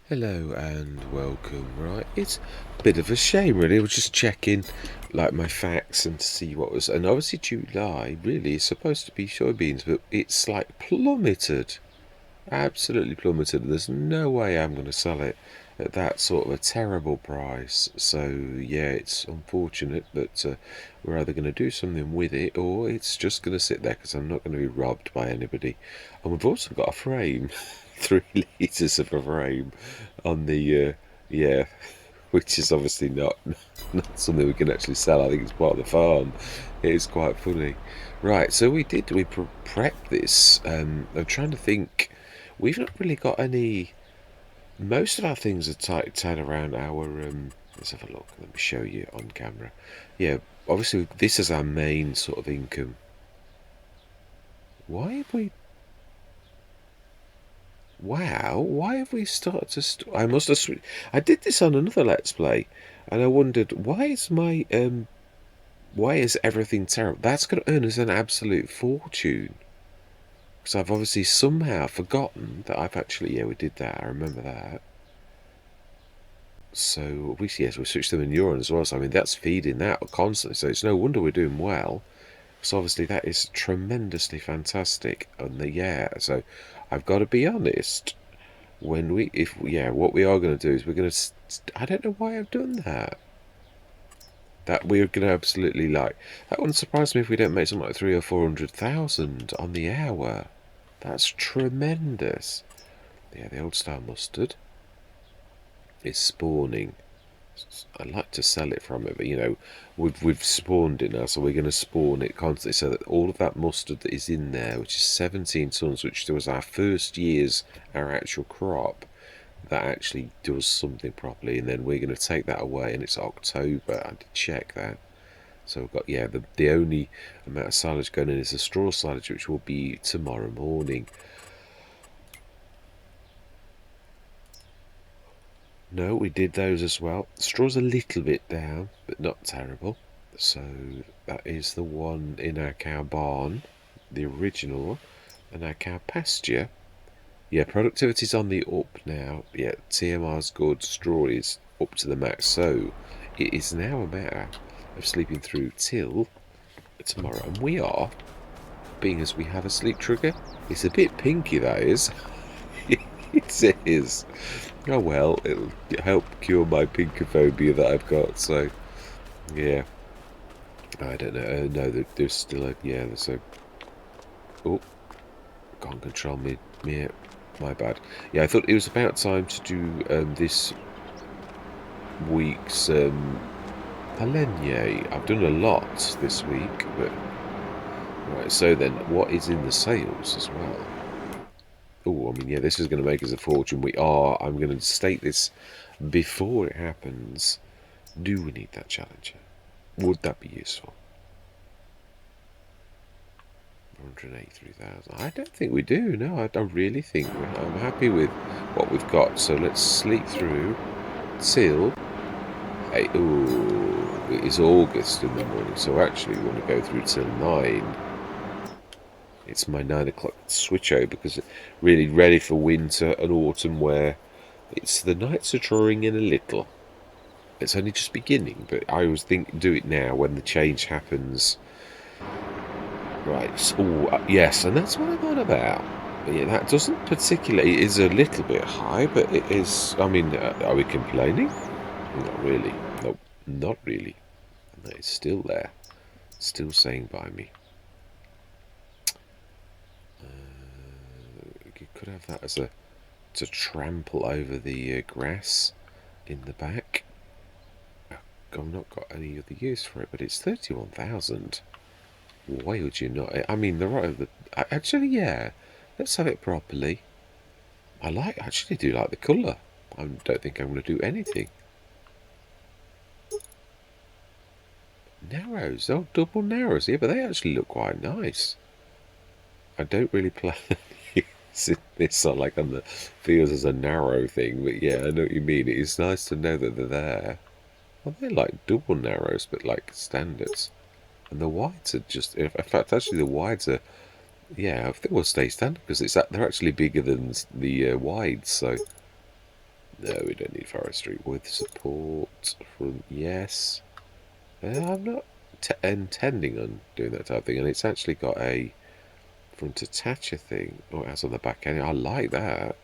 Hello and welcome. Right, it's a bit of a shame really. I was just checking like my facts and to see what was, and obviously July really is supposed to be soybeans, but it's like plummeted, absolutely plummeted. There's no way I'm going to sell it at that sort of a terrible price. So yeah, it's unfortunate, but we're either going to do something with it or it's just going to sit there because I'm not going to be robbed by anybody. And we've also got a frame, 3 litres of a frame on the yeah, which is obviously not something we can actually sell. I think it's part of the farm. It is quite funny. Right, so we prep this. I'm trying to think. We've not really got any. Most of our things are tied around our. Let's have a look. Let me show you on camera. Yeah, obviously this is our main sort of income. Why have we? Wow, why have we started to? I must have. I did this on another Let's Play, and I wondered why is everything terrible? That's going to earn us an absolute fortune. Because I've obviously somehow forgotten that I've actually, yeah, we did that. I remember that. So we switched to manure as well. So I mean, that's feeding that constantly. So it's no wonder we're doing well. So obviously that is tremendously fantastic. And so I've got to be honest. What we are going to do is we're going to. I don't know why I've done that. That we're going to absolutely like. That wouldn't surprise me if we don't make something like 300,000 or 400,000 on the hour. That's tremendous. Yeah, the old style mustard is spawning. I'd like to sell it from it, but we've spawned it now, so we're going to spawn it constantly so that all of that mustard that is in there, which is 17 tons, which was our first year's our actual crop, that actually does something properly, and then we're going to take that away, and it's October. I did check that. So we've got, the only amount of silage going in is the straw silage, which will be tomorrow morning. No, we did those as well. Straw's a little bit down, but not terrible. So that is the one in our cow barn, the original, and our cow pasture. Yeah, productivity's on the up now. Yeah, TMR's good, straw is up to the max. So it is now a matter of sleeping through till tomorrow. And we are, being as we have a sleep trigger, it's a bit pinky, that is. It is. Oh well, it'll help cure my pinkophobia that I've got, so yeah. I don't know. No, there's still a. Yeah, there's a. Oh, can't control me. Yeah, my bad. Yeah, I thought it was about time to do this week's Pallegney. I've done a lot this week, but. Right, so then, what is in the sales as well? Oh, I mean, yeah, this is going to make us a fortune. I'm going to state this before it happens. Do we need that challenger? Would that be useful? 183,000. I don't think we do. No, I don't really think I'm happy with what we've got. So let's sleep through till. It is August in the morning. So actually, we want to go through till 9. It's my 9 o'clock switch over because it's really ready for winter and autumn where the nights are drawing in a little. It's only just beginning, but I always think do it now when the change happens. Right, yes, and that's what I'm on about. But yeah, that doesn't particularly, it is a little bit high, but it is, I mean, are we complaining? Not really. Nope, not really. And that is still there. Still saying by me. You could have that as to trample over the grass in the back. I've not got any other use for it, but it's 31,000. Why would you not? I mean, actually, yeah. Let's have it properly. Actually do like the colour. I don't think I'm going to do anything. Narrows. Oh, double narrows. Yeah, but they actually look quite nice. I don't really plan this like on the feels as a narrow thing, but yeah, I know what you mean. It is nice to know that they're there. Well, they're like double narrows, but like standards. And the wides are just, in fact, actually the wides are, yeah, I think we'll stay standard because they're actually bigger than the wides, so No, we don't need forestry. With support from, yes. I'm not intending on doing that type of thing, and it's actually got a front attacher thing. Oh, it has on the back end. I like that.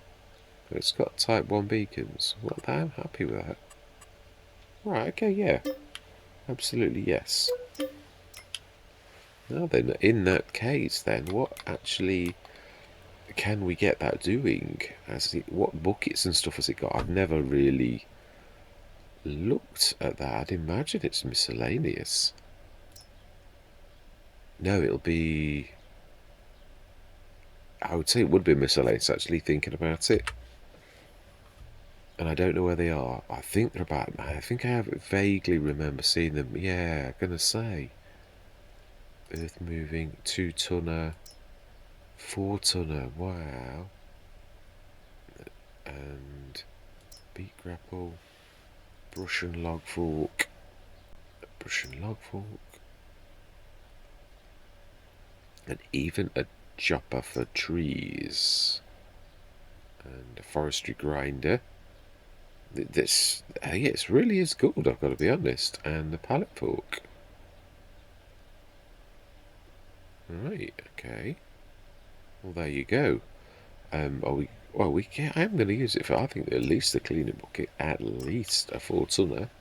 It's got type 1 beacons. Well, I'm happy with that. Right, okay, yeah. Absolutely, yes. Now then, in that case, then, what actually can we get that doing? What buckets and stuff has it got? I've never really looked at that. I'd imagine it's miscellaneous. No, it'll be... I would say it would be miscellaneous, actually, thinking about it. And I don't know where they are. I think they're about... I think I vaguely remember seeing them. Yeah, I'm going to say. Earth moving, 2-tonner, 4-tonner, wow. And beat grapple, brush and log fork, and even a chopper for trees, and a forestry grinder. This, it really is good, I've got to be honest, and the pallet fork. Right, okay. Well, there you go. Well, I am going to use it for, I think, at least the cleaning bucket, at least a 4-tonner.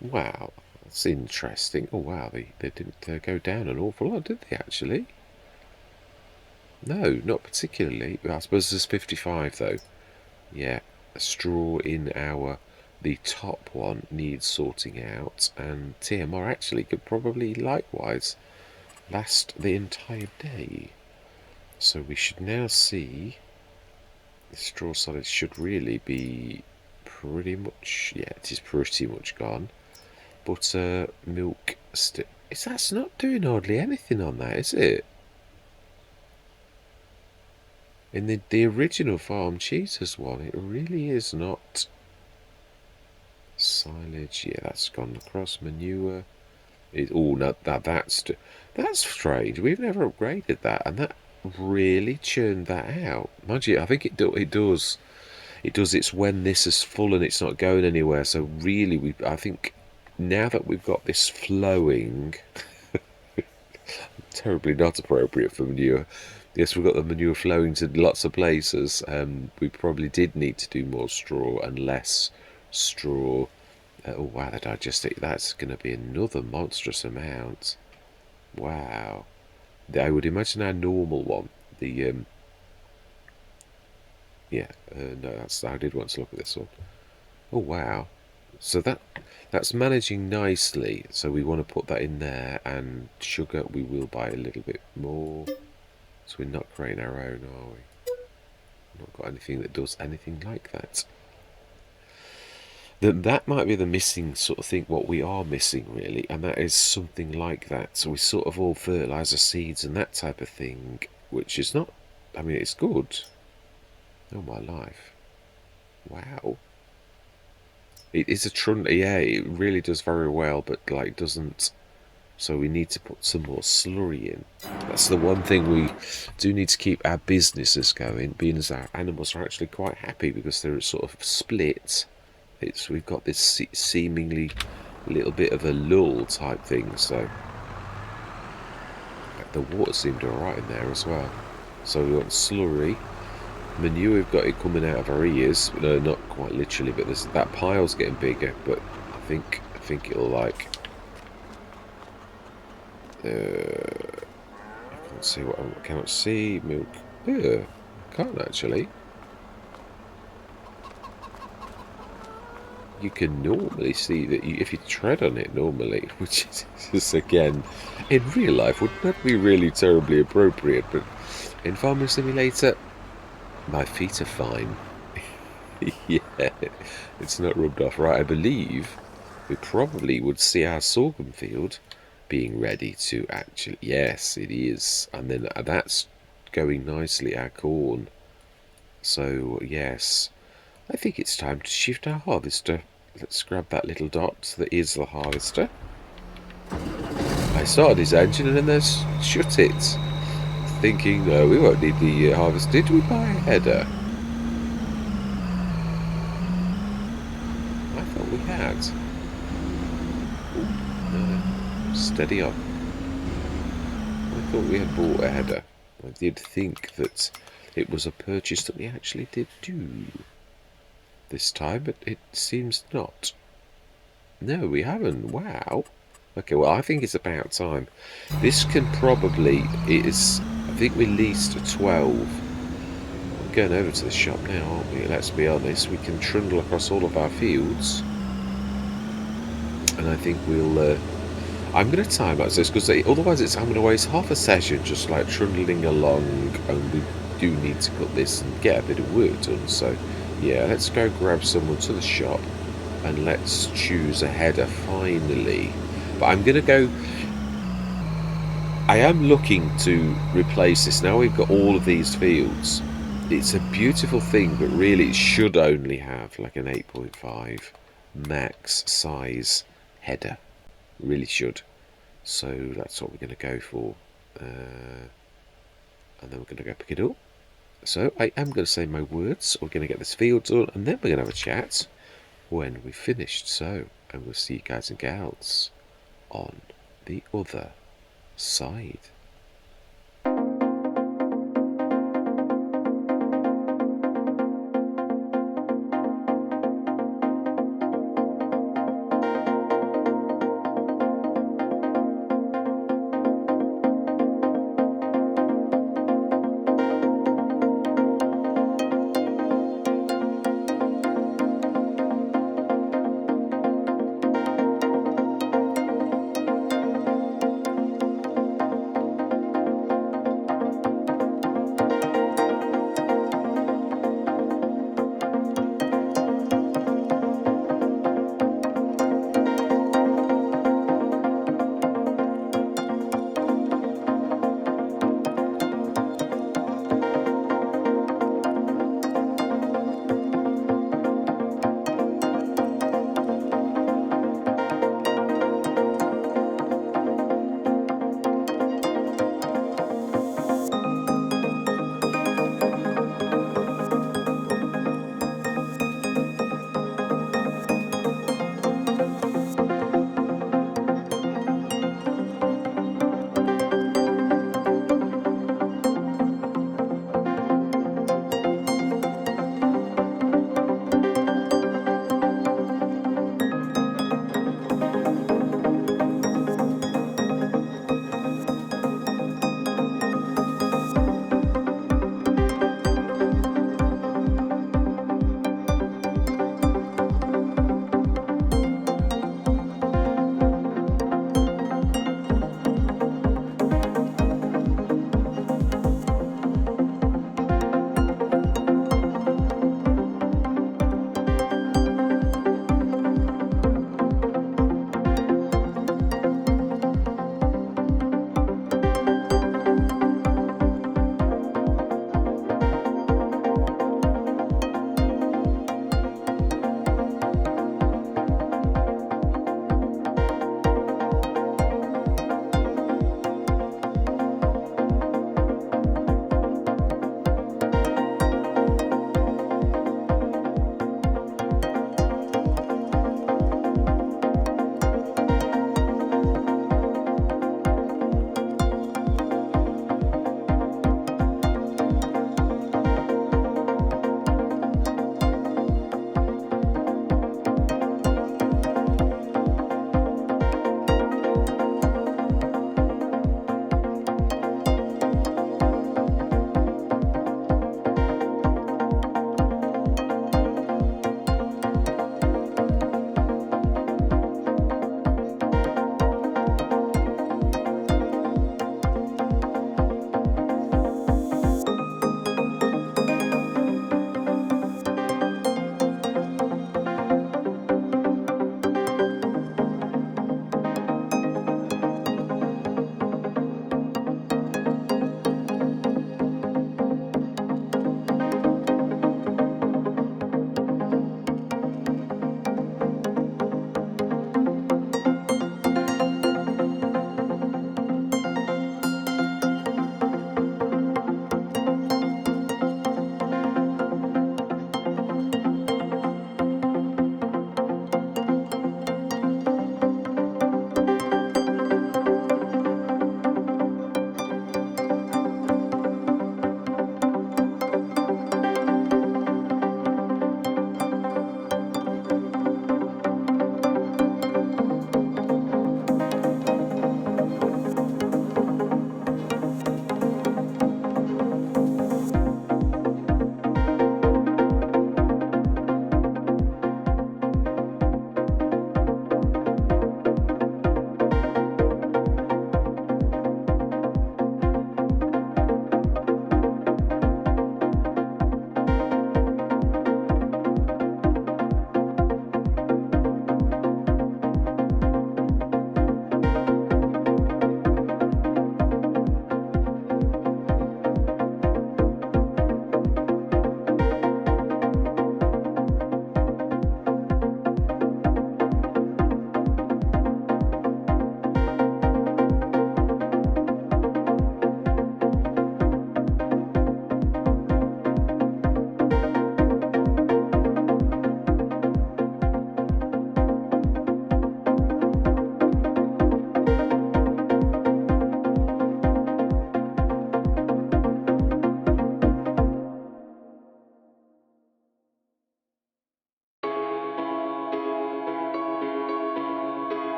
Wow, that's interesting. Oh, wow, they didn't go down an awful lot, did they, actually? No, not particularly. I suppose there's 55, though. Yeah, a straw in our... The top one needs sorting out, and TMR actually could probably likewise last the entire day. So we should now see the straw solids should really be pretty much, yeah, it is pretty much gone. Butter, milk, that's not doing hardly anything on that, is it? In the original farm cheeses one, it really is not. Silage, yeah, that's gone across. Manure. Oh, no, that's strange. We've never upgraded that, and that really churned that out. Mind you, I think it does. It does. It's when this is full and it's not going anywhere. So really, I think now that we've got this flowing, terribly not appropriate for manure. Yes, we've got the manure flowing to lots of places. We probably did need to do more straw and less straw. Oh wow, the digestate, that's going to be another monstrous amount. Wow. I would imagine our normal one, the yeah, no, I did want to look at this one. Oh wow. So that's managing nicely. So we want to put that in there, and sugar we will buy a little bit more. So we're not creating our own, are we? Not got anything that does anything like that. That might be the missing sort of thing, what we are missing really, and that is something like that. So we sort of all fertiliser seeds and that type of thing, which is not, I mean, it's good. Oh my life. Wow. It is yeah, it really does very well, but like doesn't, so we need to put some more slurry in. That's the one thing we do need to keep our businesses going, being as our animals are actually quite happy because they're sort of split. We've got this seemingly little bit of a lull type thing, so the water seemed alright in there as well. So we want slurry. Manure, we've got it coming out of our ears. No, not quite literally, but that pile's getting bigger. But I think it'll like. I can't see what I cannot see. Milk. Yeah, can't actually. You can normally see that if you tread on it normally, which is again, in real life would not be really terribly appropriate, but in Farming Simulator, my feet are fine. Yeah, it's not rubbed off right. I believe we probably would see our sorghum field being ready to actually, yes, it is, and then that's going nicely, our corn. So yes, I think it's time to shift our harvester. Let's grab that little dot that is the harvester. I started his engine and then there's shut it. thinking, no, we won't need the harvest. Did we buy a header? I thought we had. Ooh, no. Steady on. I thought we had bought a header. I did think that it was a purchase that we actually did do this time, but it seems not. No, we haven't. Wow. Okay, well, I think it's about time. This can probably... I think we leased 12. We're going over to the shop now, aren't we? Let's be honest. We can trundle across all of our fields. And I think we'll... I'm going to time out this, because otherwise I'm going to waste half a session just like trundling along, and we do need to cut this and get a bit of work done. So, yeah, let's go grab someone to the shop. And let's choose a header finally. But I'm going to go... I am looking to replace this. Now we've got all of these fields. It's a beautiful thing, but really it should only have like an 8.5 max size header. Really should. So that's what we're going to go for. And then we're going to go pick it up. So I am going to say my words. We're going to get this field done, and then we're going to have a chat when we've finished. So, and we'll see you guys and gals on the other side.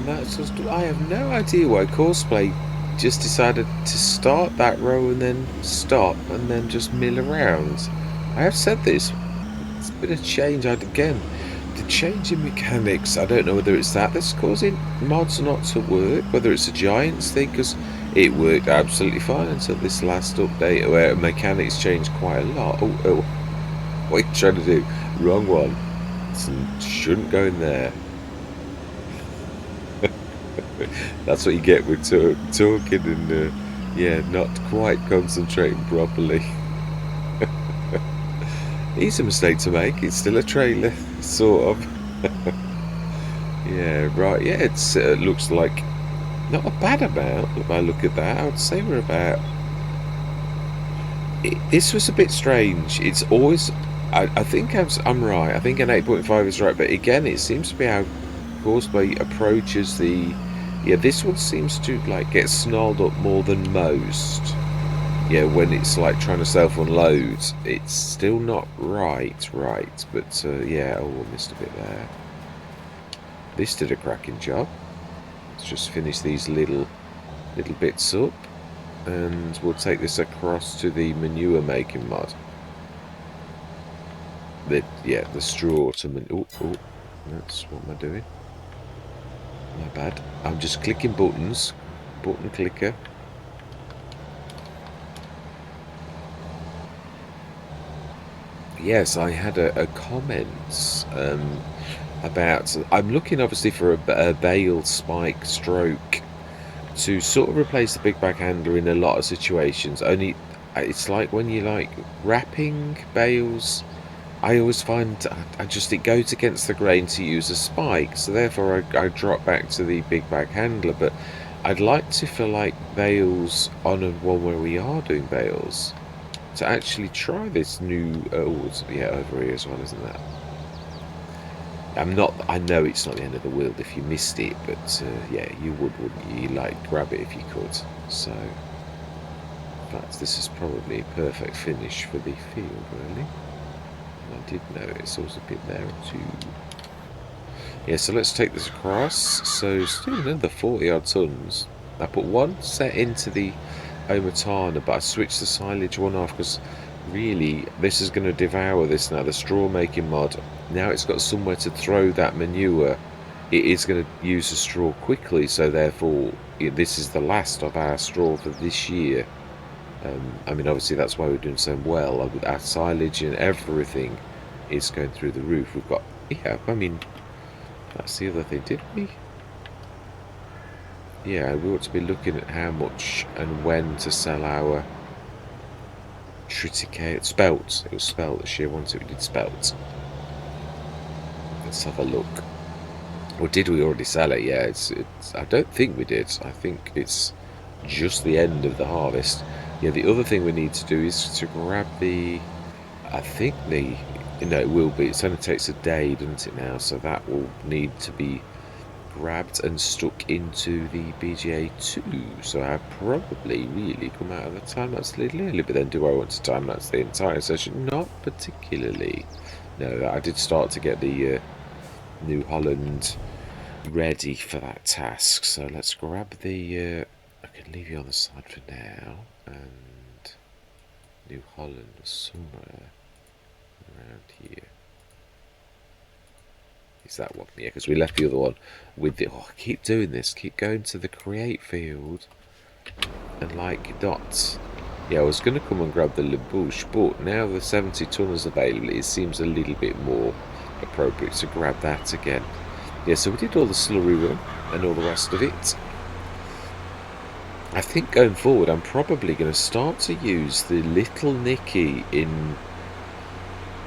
that's just, I have no idea why Courseplay just decided to start that row and then stop and then just mill around. I have said this, it's been a change. Again, the change in mechanics, I don't know whether it's that's causing mods not to work, whether it's a Giants thing, because it worked absolutely fine until this last update where mechanics changed quite a lot. Oh, what are you trying to do? Wrong one. Shouldn't go in there. That's what you get with talking and yeah, not quite concentrating properly. Easy mistake to make. It's still a trailer, sort of. Yeah, right. Yeah, it looks like not a bad amount. If I look at that, I would say we're about. This was a bit strange. It's always. I think I'm right. I think an 8.5 is right, but again, it seems to be how Courseplay approaches the. Yeah, this one seems to like get snarled up more than most. Yeah, when it's like trying to self-unload, it's still not right, but yeah, oh, I missed a bit there. This did a cracking job. Let's just finish these little bits up, and we'll take this across to the manure making mod. The straw to oh, that's what am I doing? My bad. I'm just clicking buttons, button clicker. Yes, I had a comment about. I'm looking obviously for a Bale spike stroke to sort of replace the big back handler in a lot of situations. Only it's like when you like wrapping bales, I always find it goes against the grain to use a spike, so therefore I drop back to the big back handler. But I'd like to feel like bales on a one where we are doing bales. To actually try this new yeah, over here as well, isn't that? I know it's not the end of the world if you missed it, but yeah, you wouldn't you? Like grab it if you could. So in fact, this is probably a perfect finish for the field, really. I did notice there was a bit there too. Yeah, so let's take this across. So still another 40 odd tons. I put one set into the Omatana, but I switched the silage one off because really this is going to devour this now, the straw making mod. Now it's got somewhere to throw that manure, it is going to use the straw quickly, so therefore this is the last of our straw for this year. I mean, obviously that's why we're doing so well with our silage and everything is going through the roof. We've got, yeah, I mean, that's the other thing, did we? Yeah, we ought to be looking at how much and when to sell our triticale spelt. It was spelt this year, wasn't it? We did spelt. Let's have a look. Or did we already sell it? Yeah, it's. I don't think we did. I think it's just the end of the harvest. Yeah, the other thing we need to do is to grab the. I think the. No, it will be. It only takes a day, doesn't it now? So that will need to be grabbed and stuck into the BGA2, so I probably really come out of the time lapse a little early. But then do I want to time lapse the entire session? Not particularly. No, I did start to get the New Holland ready for that task, so let's grab the I can leave you on the side for now, and New Holland somewhere around here. Is that one? Yeah, because we left the other one with the. Oh, I keep doing this. Keep going to the create field and like dots. Yeah, I was going to come and grab the Le Bouche, but now the 70 ton is available, it seems a little bit more appropriate to grab that again. Yeah, so we did all the slurry run and all the rest of it. I think going forward, I'm probably going to start to use the Little Nicky in.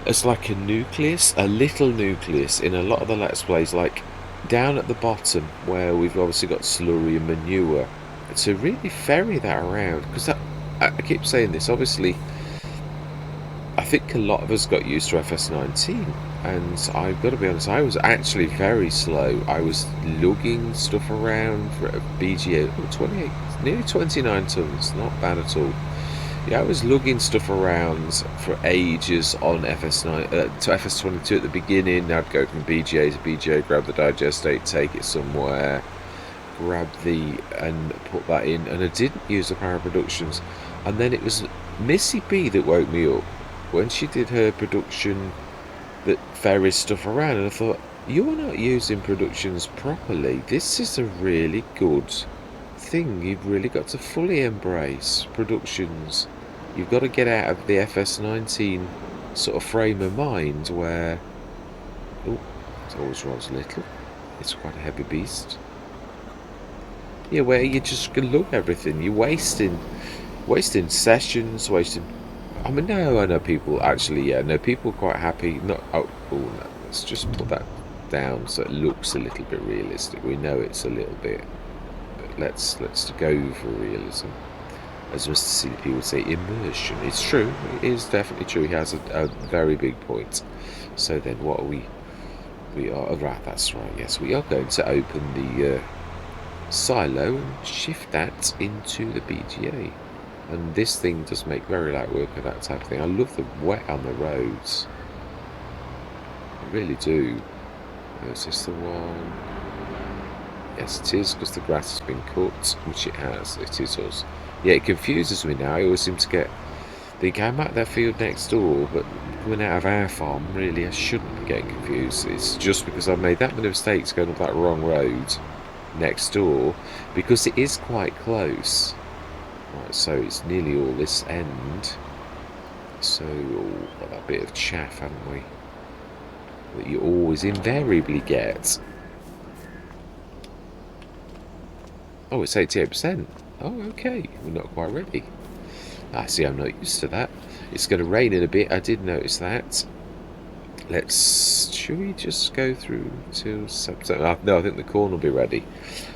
It's like a nucleus, a little nucleus in a lot of the Let's Plays, like down at the bottom where we've obviously got slurry and manure, to really ferry that around. Because I keep saying this, obviously, I think a lot of us got used to FS19, and I've got to be honest, I was actually very slow. I was lugging stuff around for a BGA, 28, nearly 29 tons, not bad at all. Yeah, I was lugging stuff around for ages on FS9 to FS22 at the beginning. I'd go from BGA to BGA, grab the digestate, take it somewhere. grab and put that in, and I didn't use the Power Productions. And then it was Missy B that woke me up when she did her production that ferries stuff around, and I thought, you're not using Productions properly. This is a really good thing. You've really got to fully embrace Productions. You've got to get out of the FS19 sort of frame of mind where, oh, it always rolls little. It's quite a heavy beast. Yeah, where you just can look at everything. You're wasting sessions, wasting. I mean, no, I know people actually. Yeah, no, people are quite happy. Not. Oh, no. Let's just put that down so it looks a little bit realistic. We know it's a little bit, but let's go for realism. As Mr. CDP would say, immersion. It's true. It is definitely true. He has a very big point. So then, what are we? We are right. That's right. Yes, we are going to open the silo and shift that into the BGA. And this thing does make very light work of that type of thing. I love the wet on the roads. I really do. Is this the one? Yes, it is, because the grass has been cut, which it has. It is us. Yeah, it confuses me now. I always seem to think I'm at that field next door, but coming out of our farm, really, I shouldn't be getting confused. It's just because I've made that many mistakes going up that wrong road next door, because it is quite close. Right, so it's nearly all this end. So, got that bit of chaff, haven't we? That you always invariably get. Oh, it's 88%. Oh, okay. We're not quite ready. I see, I'm not used to that. It's going to rain in a bit. I did notice that. Should we just go through till September? No, I think the corn will be ready.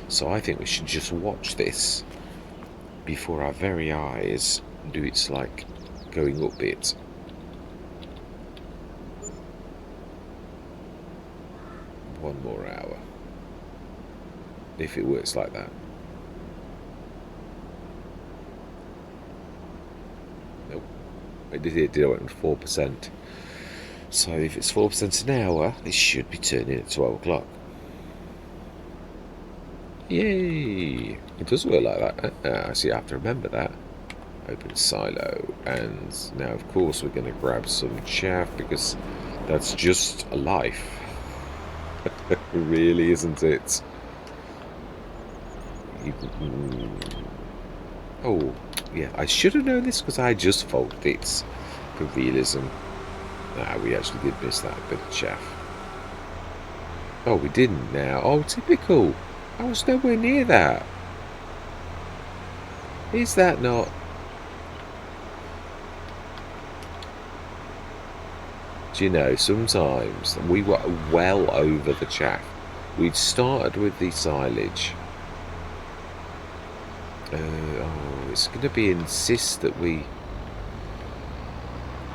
So I think we should just watch this before our very eyes do its like going up bit. One more hour. If it works like that. Nope. It did it went 4%. So if it's 4% an hour, it should be turning at 12 o'clock. Yay! It does work like that. See, I have to remember that. Open silo, and now of course we're going to grab some chaff, because that's just a life. Really, isn't it? Oh, yeah, I should have known this because I just folded it for realism. We actually did miss that bit of chaff. Oh, we didn't now. Oh, typical. I was nowhere near that. Is that not? Do you know, sometimes we were well over the chaff. We'd started with the silage. Oh, it's going to be insist that we...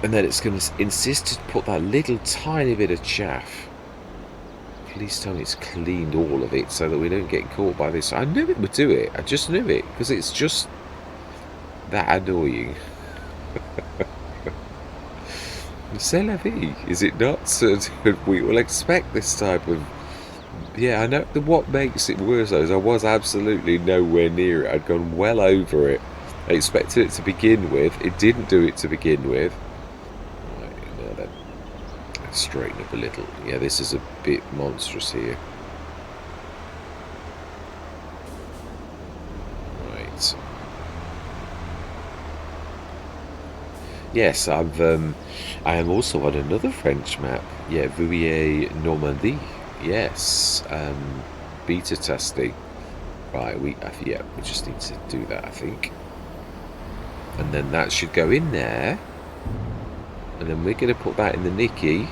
And then it's going to insist to put that little tiny bit of chaff. Please tell me it's cleaned all of it so that we don't get caught by this. I knew it would do it. I just knew it, because it's just that annoying. C'est la vie, is it not? So we will expect this type of... Yeah, I know. What makes it worse, though, is I was absolutely nowhere near it. I'd gone well over it. I expected it to begin with. It didn't do it to begin with. Right, now then. Let's straighten up a little. Yeah, this is a bit monstrous here. Right. Yes, I am also on another French map. Yeah, Vouillet Normandie. Yes, beta testing. Right, we just need to do that, I think. And then that should go in there. And then we're going to put that in the Nicky.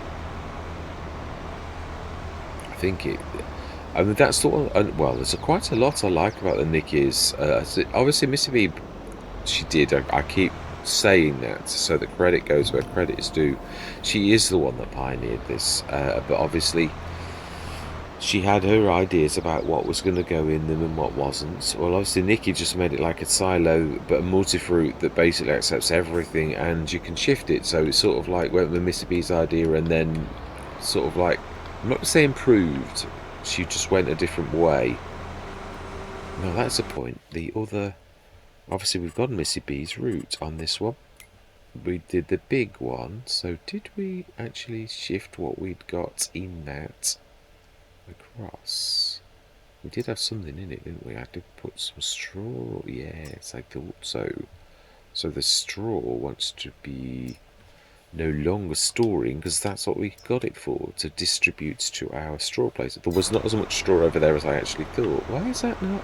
I mean, that's the one. Well, there's quite a lot I like about the Nickies. Obviously, Missy B, she did. I keep saying that so that credit goes where credit is due. She is the one that pioneered this, but obviously she had her ideas about what was going to go in them and what wasn't. Well, obviously Nicky just made it like a silo, but a multi-fruit that basically accepts everything, and you can shift it. So it's sort of like went with Mr. B's idea, and then sort of like, I'm not going to say improved, she just went a different way. Now that's a point. The other, obviously we've got Missy B's route on this one. We did the big one, so did we actually shift what we'd got in that across? We did have something in it, didn't we? I did put some straw. Yes, I thought so. So the straw wants to be no longer storing, because that's what we got it for, to distribute to our straw place. There was not as much straw over there as I actually thought. Why is that not?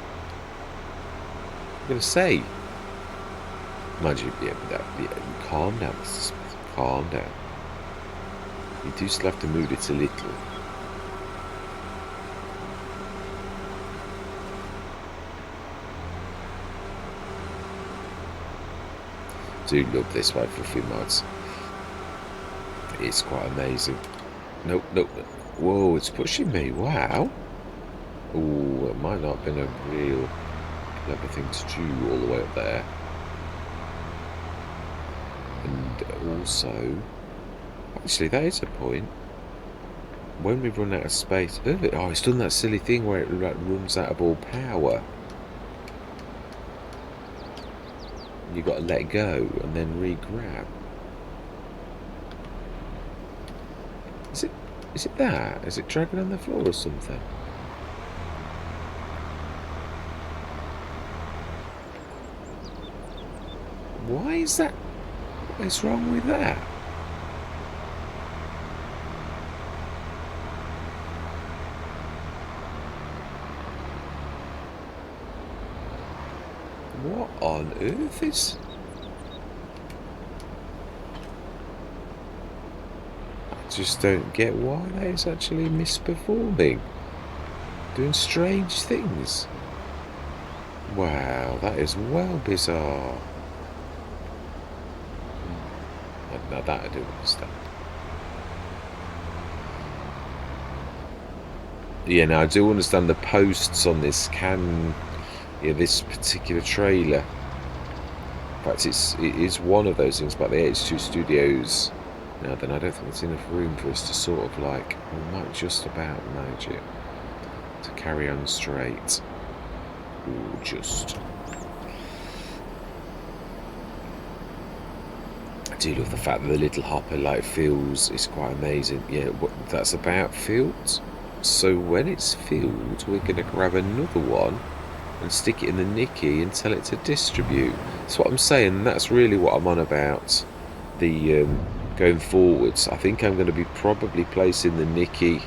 I'm going to say. Mind you, calm down, Mr. Smith. Calm down. You do still have to move it a little. Do love this way for a few mods. It's quite amazing. Nope. Whoa, it's pushing me. Wow. Oh, it might not have been a real clever thing to do all the way up there. And also, actually, that is a point. When we run out of space, oh, it's done that silly thing where it runs out of all power. You've got to let go and then re-grab. Is it that? Is it dragging on the floor or something? Why is that? What's wrong with that? What on earth is... I just don't get why that is actually misperforming. Doing strange things. Wow, that is well bizarre. Now that I do understand. Yeah, now I do understand the posts on this can... Yeah, this particular trailer. In fact, it is one of those things about the MA7 Studios. Now then, I don't think there's enough room for us to sort of like, we might just about manage it to carry on straight. Or just... I do love the fact that the little hopper like fills is quite amazing. Yeah, that's about filled. So when it's filled, we're going to grab another one and stick it in the Nicky and tell it to distribute. That's what I'm saying. That's really what I'm on about. The going forwards, I think I'm going to be probably placing the Nicky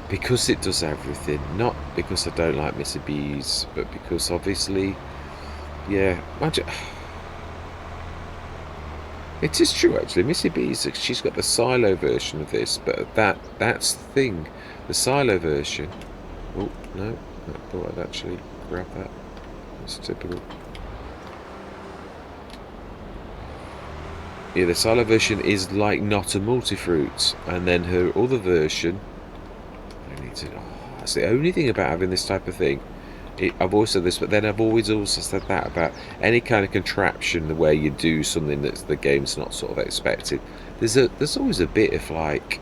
because it does everything. Not because I don't like Mr. B's, but because obviously, yeah, it is true actually. Missy B's, she's got the silo version of this, but that's the thing. The silo version. Oh no. I thought I'd actually grab that. It's typical. Yeah, the silo version is like not a multi-fruit, and then her other version. I need to. Oh, that's the only thing about having this type of thing. I've always said this, but then I've always also said that about any kind of contraption where you do something that the game's not sort of expected. There's always a bit of like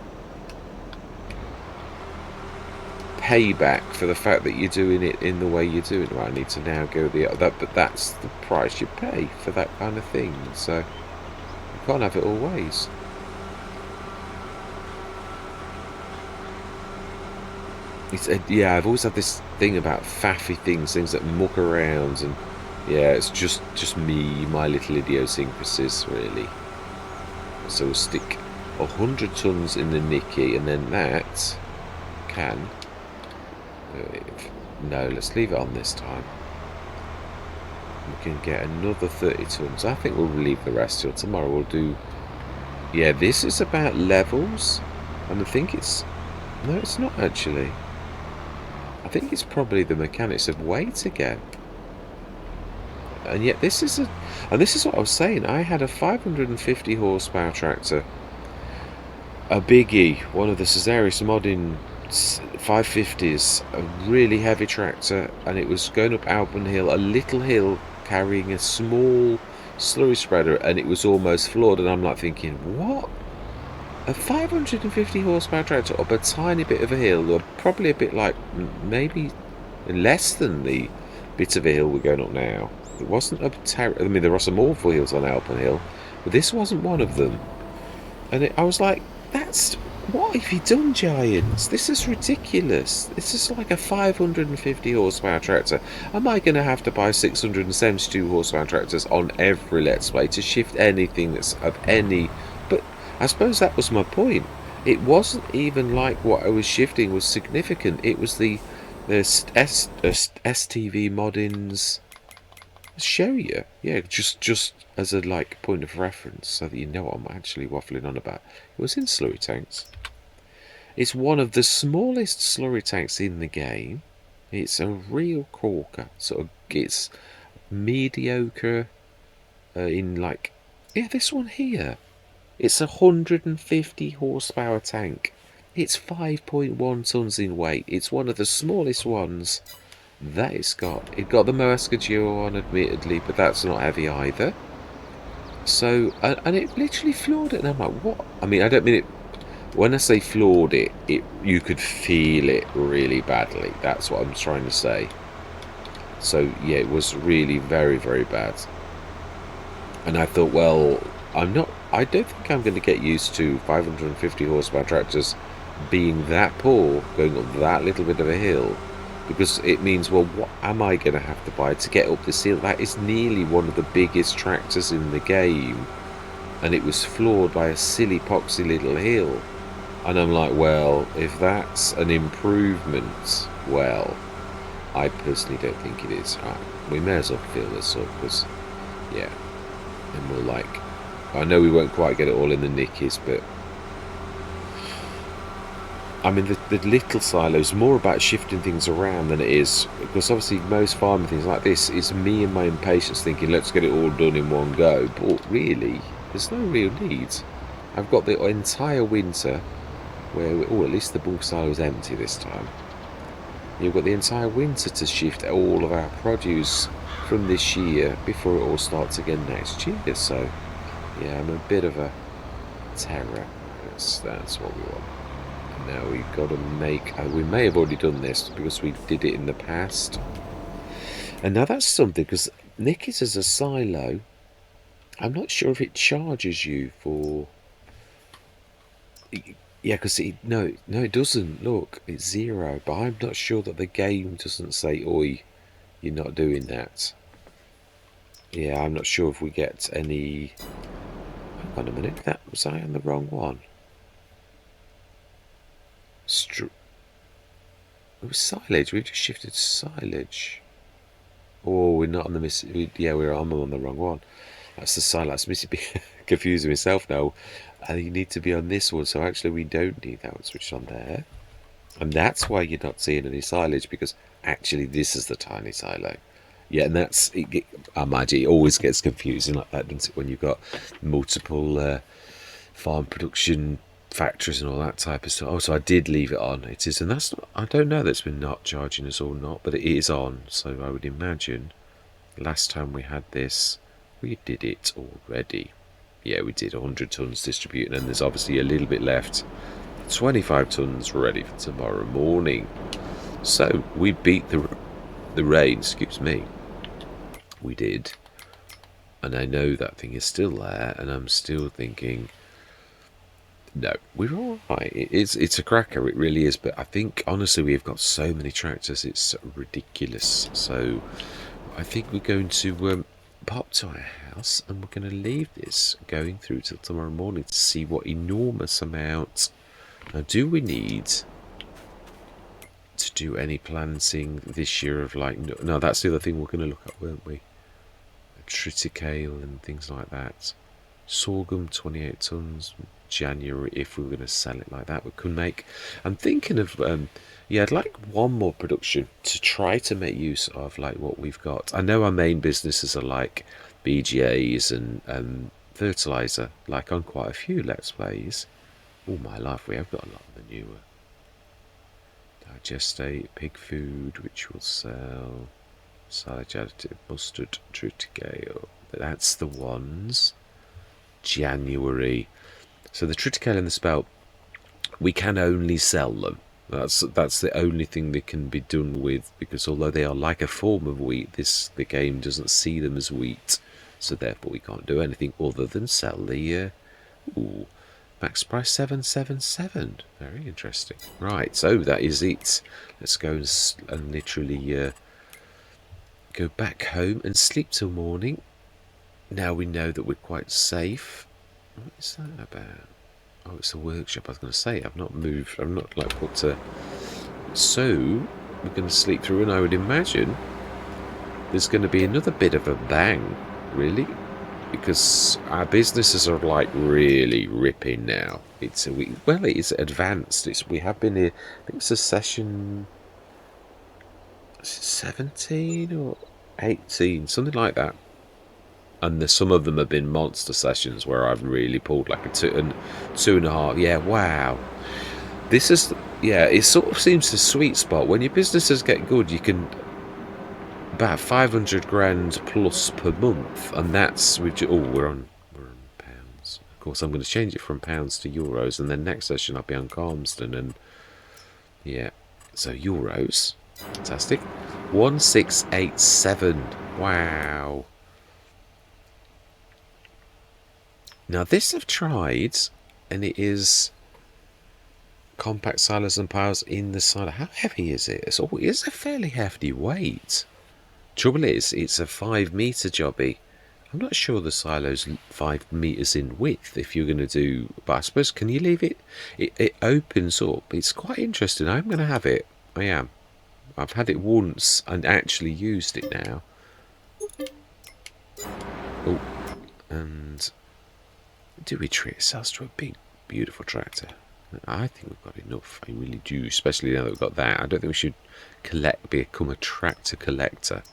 payback for the fact that you're doing it in the way you're doing it. Right, I need to now go but that's the price you pay for that kind of thing. So you can't have it all ways. Yeah, I've always had this thing about faffy things that muck around, and yeah, it's just me, my little idiosyncrasies, really. So we'll stick 100 tons in the Nicky, and then that can... No, let's leave it on this time. We can get another 30 tons. I think we'll leave the rest till tomorrow. We'll do... Yeah, this is about levels, and I think it's... No, it's not actually. I think it's probably the mechanics of weight again. And yet this is a... And this is what I was saying. I had a 550 horsepower tractor. A biggie. One of the Cesaris modding 550s. A really heavy tractor. And it was going up Alban Hill. A little hill carrying a small slurry spreader. And it was almost floored. And I'm like thinking, what? A 550 horsepower tractor up a tiny bit of a hill, or probably a bit like maybe and less than the bit of a hill we're going up now. It wasn't a I mean, there are some awful hills on Alpen Hill, but this wasn't one of them. And I was like, that's... What have you done, Giants? This is ridiculous. This is like a 550 horsepower tractor. Am I going to have to buy 672 horsepower tractors on every Let's Play to shift anything that's of any... But I suppose that was my point. It wasn't even like what I was shifting was significant. It was the STV moddings... show you, yeah, just as a like point of reference, so that you know what I'm actually waffling on about. It was in slurry tanks. It's one of the smallest slurry tanks in the game. It's a real corker. Sort of, it's mediocre in like, yeah, this one here. It's a 150 horsepower tank. It's 5.1 tons in weight. It's one of the smallest ones that it's got. It got the Moesca Duo on, admittedly, but that's not heavy either. So, and it literally floored it, and I'm like, what? I mean, I don't mean it... When I say floored it, you could feel it really badly. That's what I'm trying to say. So, yeah, it was really very, very bad. And I thought, well, I don't think I'm going to get used to 550 horsepower tractors being that poor, going up that little bit of a hill. Because it means, well, what am I going to have to buy to get up this hill? That is nearly one of the biggest tractors in the game. And it was floored by a silly poxy little hill. And I'm like, well, if that's an improvement, well, I personally don't think it is. We may as well fill this up, because, yeah. And we'll like... I know we won't quite get it all in the nickies, but... I mean, the little silo's more about shifting things around than it is, because obviously most farming things like this is me and my impatience thinking, let's get it all done in one go. But really, there's no real need. I've got the entire winter where, at least the bulk silo is empty this time. You've got the entire winter to shift all of our produce from this year before it all starts again next year. So, yeah, I'm a bit of a terror. That's what we want. Now we've got to make... we may have already done this because we did it in the past. And now that's something, because Nicky's as a silo, I'm not sure if it charges you for... Yeah, because no, it doesn't. Look, it's 0. But I'm not sure that the game doesn't say, oi, you're not doing that. Yeah, I'm not sure if we get any... Hang on a minute, was I on the wrong one? It was silage. We just shifted to silage. Oh, we're not on the yeah, I'm on the wrong one. That's the silage. That's confusing myself now. You need to be on this one, so actually we don't need that one switched on there. And that's why you're not seeing any silage, because actually this is the tiny silo. Yeah, and that's... I imagine it always gets confusing like that, doesn't it, when you've got multiple farm production factories and all that type of stuff. Oh, so I did leave it on. It is, and that's not... I don't know that's been not charging us or not, but it is on. So I would imagine last time we had this, we did it already. Yeah, we did 100 tons distributing, and there's obviously a little bit left. 25 tons ready for tomorrow morning. So we beat the rain, excuse me. We did. And I know that thing is still there, and I'm still thinking, no, we're all right. It's a cracker, it really is. But I think, honestly, we've got so many tractors, it's ridiculous. So I think we're going to pop to our house, and we're going to leave this going through till tomorrow morning to see what enormous amount. Now, do we need to do any planting this year of like... No, that's the other thing we're going to look at, weren't we? Triticale and things like that. Sorghum, 28 tons. January, if we were going to sell it like that, we could make... I'm thinking of... yeah, I'd like one more production to try to make use of like what we've got. I know our main businesses are like BGAs and fertilizer, like on quite a few Let's Plays. All my life we have got a lot of manure. Digestate, pig food, which will sell. Silage additive, mustard, triticale. That's the ones. January. So the triticale and the spelt, we can only sell them. That's the only thing they can be done with, because although they are like a form of wheat, the game doesn't see them as wheat, so therefore we can't do anything other than sell the ooh, max price 777. Very interesting. Right, so that is it. Let's go and literally go back home and sleep till morning. Now we know that we're quite safe. What is that about? Oh, it's a workshop. I was going to say, I've not moved. I've not like put a... So we're going to sleep through, and I would imagine there's going to be another bit of a bang, really, because our businesses are like really ripping now. It's well, it is advanced. We have been here. I think it's a session 17 or 18, something like that. And some of them have been monster sessions where I've really pulled like a two and a half. Yeah, wow. This is, yeah, it sort of seems the sweet spot. When your businesses get good, you can about 500 grand plus per month, and that's with we're on pounds. Of course, I'm going to change it from pounds to euros, and then next session I'll be on Calmston, and yeah, so euros, fantastic. 1687. Wow. Now this I've tried, and it is compact silos and piles in the silo. How heavy is it? It is a fairly hefty weight. Trouble is, it's a 5 metre jobby. I'm not sure the silo's 5 metres in width if you're going to do... But I suppose, can you leave it? It opens up. It's quite interesting. I'm going to have it. I am. I've had it once and actually used it now. Oh, and... do we treat ourselves to a big, beautiful tractor? I think we've got enough. I really do, especially now that we've got that. I don't think we should become a tractor collector.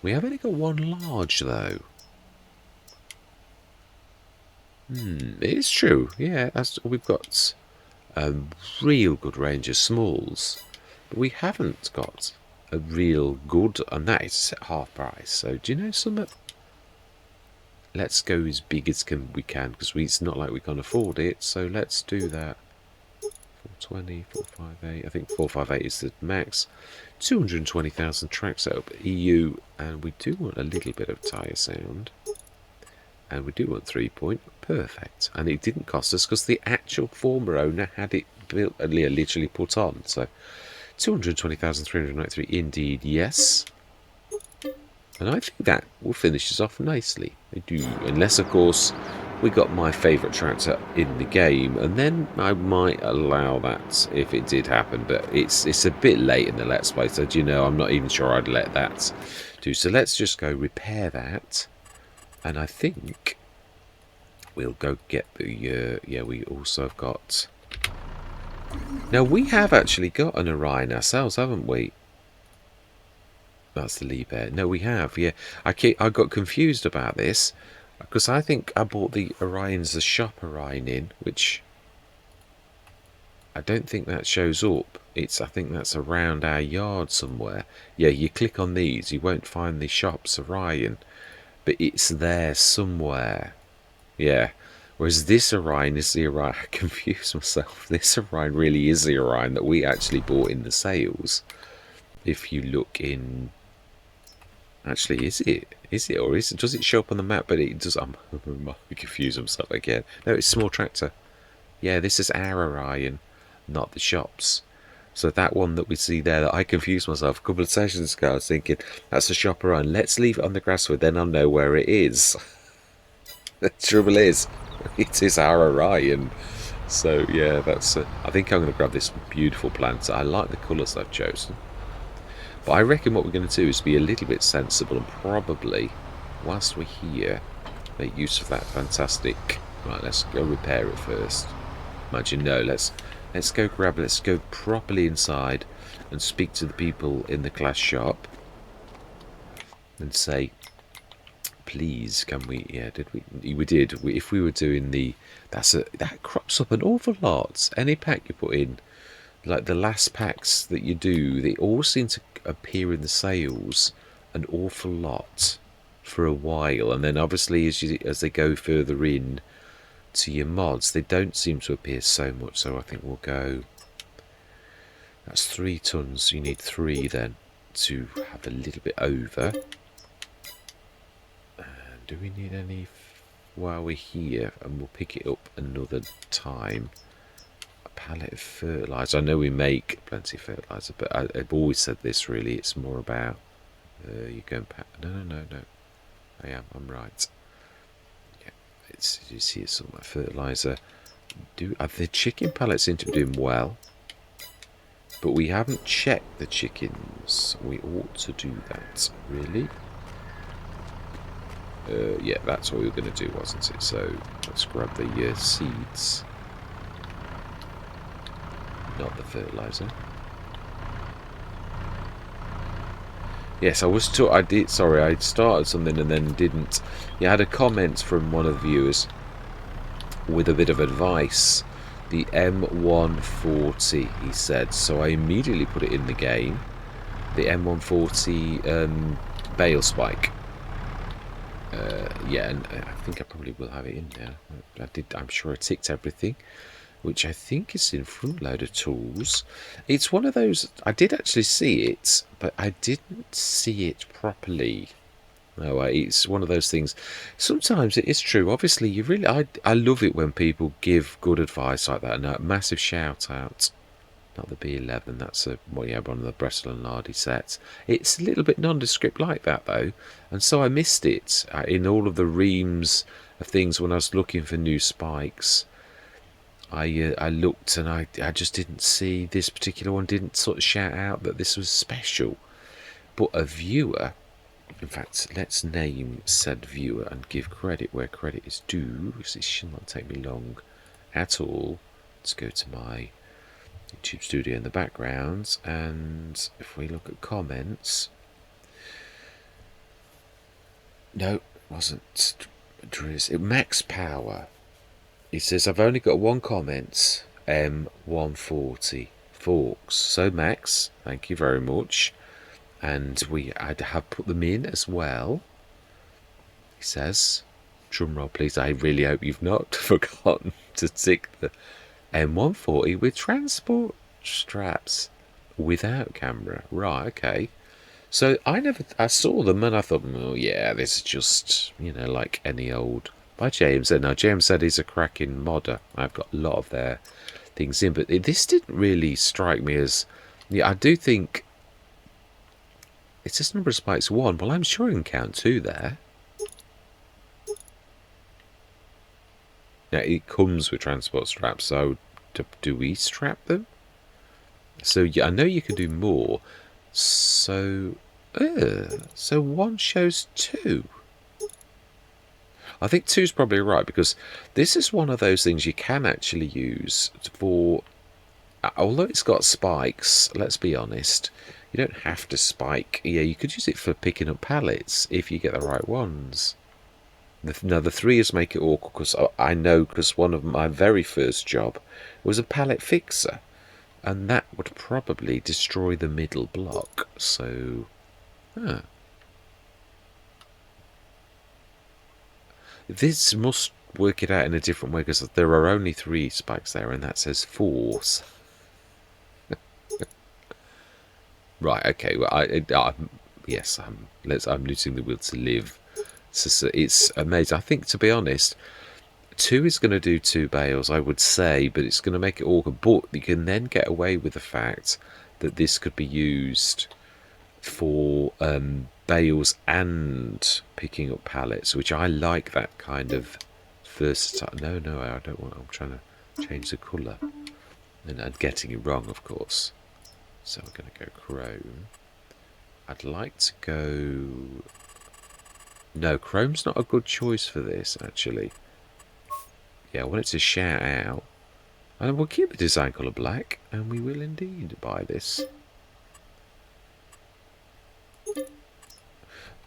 We have only got one large, though. It is true. Yeah, we've got a real good range of smalls, but we haven't got a real good, and that is at half price. So, do you know something? Let's go as big as we can, because it's not like we can afford it, so let's do that. 420, 458, I think 458 is the max. 220,000 track setup, EU, and we do want a little bit of tyre sound. And we do want 3-point, perfect. And it didn't cost us, because the actual former owner had it built, literally put on. So 220,393, indeed, yes. And I think that will finish us off nicely. I do, unless of course we got my favourite tractor in the game, and then I might allow that if it did happen. But it's a bit late in the Let's Play, so do you know, I'm not even sure I'd let that do. So let's just go repair that, and I think we'll go get the yeah. We also have got. Now we have actually got an Orion ourselves, haven't we? That's the Liebherr. No, we have. Yeah, I got confused about this because I think I bought the Orions, the shop Orion in, which I don't think that shows up. I think that's around our yard somewhere. Yeah, you click on these, you won't find the shop's Orion, but it's there somewhere. Yeah. Whereas this Orion is the Orion. I confused myself. This Orion really is the Orion that we actually bought in the sales. If you look in. Actually, is it? Is it? Or does it show up on the map? But it does. I'm confused myself again. No, it's small tractor. Yeah, this is our Orion, not the shop's. So that one that we see there, that I confused myself a couple of sessions ago, I was thinking, that's the shop Orion. Let's leave it on the grasswood, then I'll know where it is. The trouble is, it is our Orion. So yeah, that's. I think I'm going to grab this beautiful plant. I like the colours I've chosen. But I reckon what we're going to do is be a little bit sensible and probably, whilst we're here, make use of that fantastic... Right, let's go repair it first. Imagine, no, let's go grab it. Let's go properly inside and speak to the people in the glass shop and say, please, can we... Yeah, did we? We did. If we were doing the... That crops up an awful lot. Any pack you put in, like the last packs that you do, they all seem to appear in the sales an awful lot for a while, and then obviously as they go further in to your mods, they don't seem to appear so much. So I think we'll go That's 3 tons. You need 3 then to have a little bit over. And do we need any while we're here? And we'll pick it up another time. A pallet of fertiliser. I know we make plenty of fertiliser, but I've always said this really. It's more about you go and no. I'm right. Yeah, it's, you see it's some fertiliser. The chicken pallets seem to be doing well, but we haven't checked the chickens. We ought to do that, really. Yeah, that's what we were going to do, wasn't it? So let's grab the seeds, not the fertiliser. Yes, I was taught. I did. Sorry, I started something and then didn't. You had a comment from one of the viewers with a bit of advice. The M140, he said. So I immediately put it in the game. The M140 Bale spike. Yeah, and I think I probably will have it in there. I'm sure I ticked everything, which I think is in front load of tools. It's one of those, I did actually see it, but I didn't see it properly. No, it's one of those things. Sometimes it is true. Obviously, you really, I love it when people give good advice like that. And a massive shout out. Not the B11, that's one of the Bristol and Lardy sets. It's a little bit nondescript like that though, and so I missed it in all of the reams of things when I was looking for new spikes. I looked and I just didn't see this particular one. Didn't sort of shout out that this was special, but a viewer. In fact, let's name said viewer and give credit where credit is due, because it should not take me long at all. Let's go to my YouTube studio in the background, and if we look at comments, no, it wasn't Driz, it Max Power. He says, I've only got one comment, M140 Forks. So Max, thank you very much. And I have put them in as well. He says, drum roll please, I really hope you've not forgotten to tick the M140 with transport straps without camera. Right, okay. So I saw them and I thought, oh yeah, this is just, like any old. By James. Now James said he's a cracking modder. I've got a lot of their things in, but this didn't really strike me as, I do think it's just number of spikes 1. Well, I'm sure I can count 2 there. Now it comes with transport straps, so do we strap them? So yeah, I know you can do more. So 1 shows 2. I think 2's probably right, because this is one of those things you can actually use for, although it's got spikes, let's be honest, you don't have to spike. Yeah, you could use it for picking up pallets if you get the right ones. Now the 3's make it awkward, because I know, because one of my very first job was a pallet fixer, and that would probably destroy the middle block. So, this must work it out in a different way, because there are only 3 spikes there, and that says 4. Right, okay. Well, yes, I'm losing the will to live. So it's amazing. I think, to be honest, 2 is going to do 2 bales, I would say, but it's going to make it awkward. But you can then get away with the fact that this could be used for bales and picking up pallets, which I like that kind of versatile. No, I don't want. I'm trying to change the colour, and I'm getting it wrong, of course. So we're going to go chrome. I'd like to go. No, chrome's not a good choice for this, actually. Yeah, I want it to shout out. And we'll keep the design colour black, and we will indeed buy this.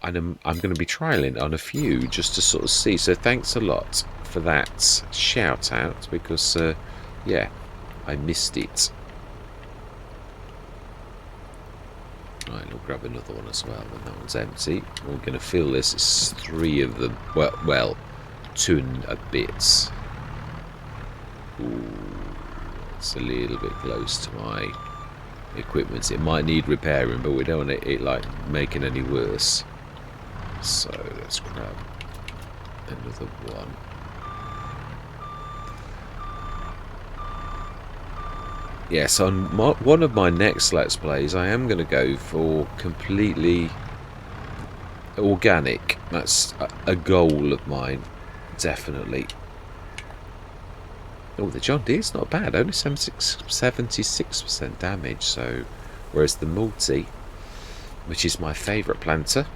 And I'm going to be trialling on a few just to sort of see. So thanks a lot for that shout out, because, yeah, I missed it. Right, we'll grab another one as well when that one's empty. We're going to fill this. It's 3 of them. Well, 2 and a bit. Ooh, it's a little bit close to my equipment. It might need repairing, but we don't want it like making any worse. So let's grab another one. Yes, on one of my next Let's Plays, I am going to go for completely organic. That's a goal of mine, definitely. Oh, the John Deere's not bad, only 76% damage, so whereas the Multi, which is my favourite planter,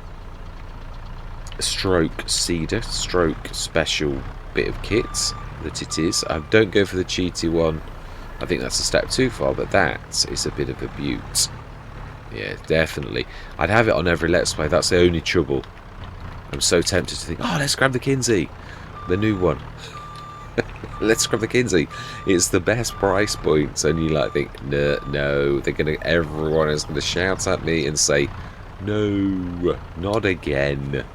stroke seeder, stroke special bit of kit that it is. I don't go for the cheaty one. I think that's a step too far, but that is a bit of a beaut. Yeah, definitely. I'd have it on every Let's Play. That's the only trouble. I'm so tempted to think, oh, let's grab the Kinsey, the new one. Let's grab the Kinsey. It's the best price point, and you like think, no, they're gonna. Everyone is gonna shout at me and say, no, not again.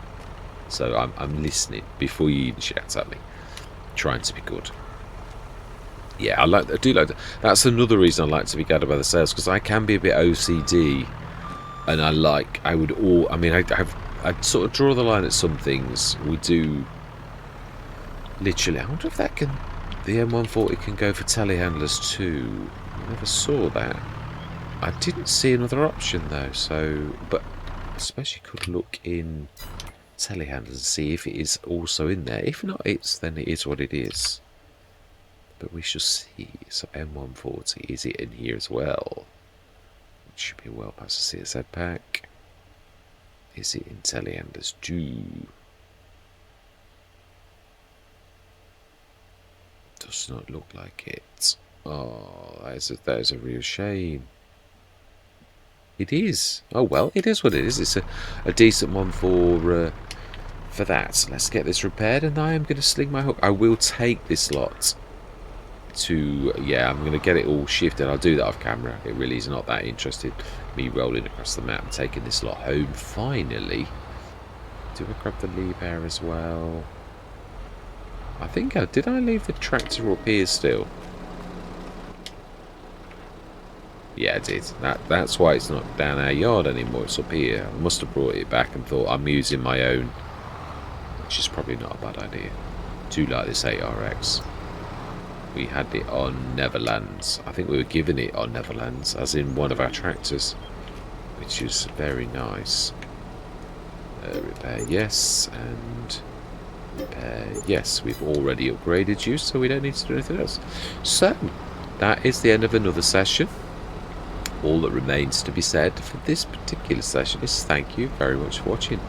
So I'm listening before you even shout at me, trying to be good. Yeah, I do like that. That's another reason I like to be guided by the sales, because I can be a bit OCD, and I'd sort of draw the line at some things. We do literally. I wonder if that can. The M140 can go for telehandlers too. I never saw that. I didn't see another option though. So, but I suppose you could look in telehandlers and see if it is also in there. If not, then it is what it is. But we shall see. So M140, is it in here as well? It should be well past the CSZ pack. Is it in telehandlers too? Does not look like it. Oh, that is a real shame. It is. Oh well, it is what it is. It's a decent one for that. So let's get this repaired, and I am going to sling my hook. I will take this lot to, yeah, I'm going to get it all shifted. I'll do that off camera. It really is not that interested me rolling across the map and taking this lot home finally. Do I grab the lever as well? I think did I leave the tractor up here still? Yeah, I did. That's why it's not down our yard anymore. It's up here. I must have brought it back and thought I'm using my own, which is probably not a bad idea. Do like this 8RX. We had it on Netherlands. I think we were given it on Netherlands, as in one of our tractors, which is very nice. Repair, yes, and repair, yes. We've already upgraded you, so we don't need to do anything else. So, that is the end of another session. All that remains to be said for this particular session is thank you very much for watching.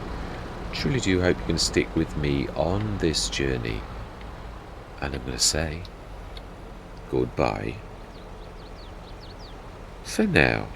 Truly do hope you're going to stick with me on this journey. And I'm going to say goodbye for now.